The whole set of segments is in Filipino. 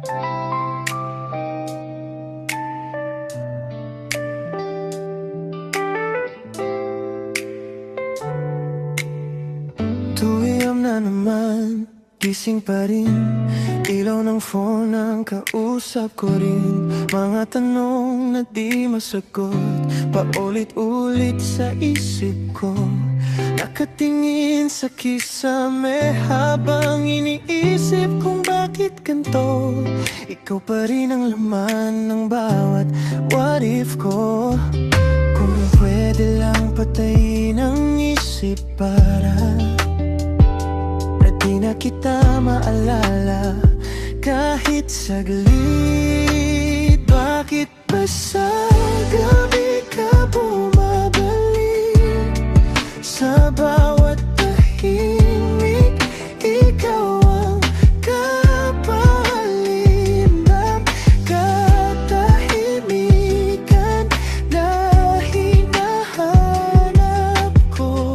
2 AM na naman, gising pa rin. Ilaw ng phone ang kausap ko rin. Mga tanong na di masagot, paulit-ulit sa isip ko. Nakatingin sa kisame habang iniisip kung bakit ganito. Ikaw pa rin ang laman ng bawat what if ko. Kung pwede lang patayin ang isip para di na kita maalala kahit saglit. Bakit ba sa gabi ka bumabalik? Sa bawat tahimik, ikaw ang kapahalin ng katahimikan na hinahanap ko.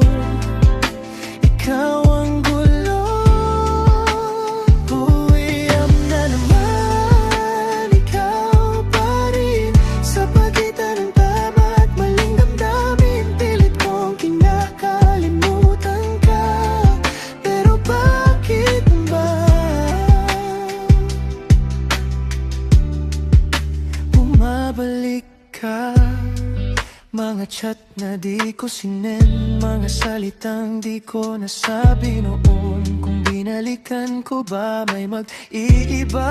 Ikaw ang gulo. 2 AM na naman, ikaw pa rin sa pagitan ng tama at maling damdamin. Pilit kong kinakalimutan ka, pero bakit ba bumabalik ka? Mga chat na di ko sinend, mga salitang di ko nasabi noon. Kung binalikan ko ba, may mag-iiba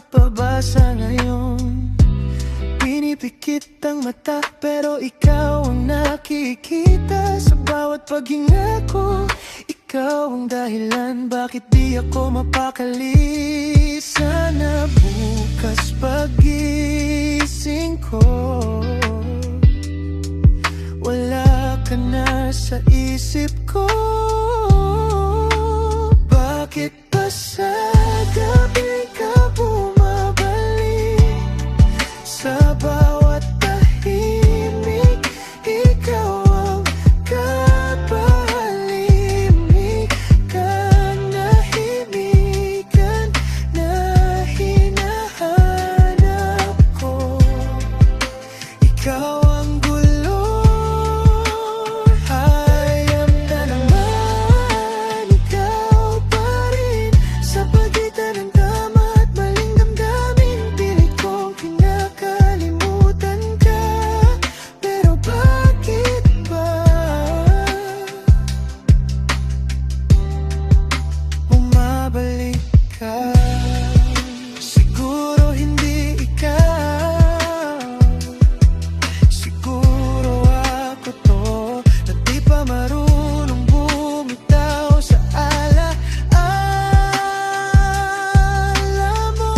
pa ba sa ngayon? Pinipikit ang mata pero ikaw ang nakikita sa bawat paghinga ko. Ikaw ang dahilan bakit di ako mapakali. Sana bukas pagising ko, wala ka na sa isip ko. Bakit ba sa gabi ka bumabalik? Sa bawat tahimik, ikaw ang kapahimikan na himikan na hinahanap ko. Ikaw ang gulo. Hayam na naman, ikaw pa rin sa pagitan ng tama at maling damdamin. Pilit kong kinakalimutan ka, pero bakit ba bumabalik ka? Siguro hindi ikaw, siguro ako to, na di pa marunong bumitaw sa ala-ala mo.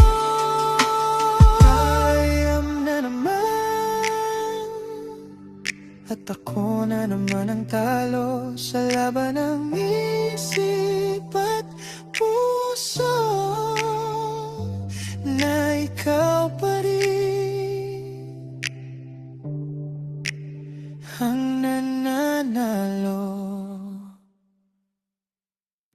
Hayam na naman, at ako na naman ang talo sa laban ng isip at puso na ikaw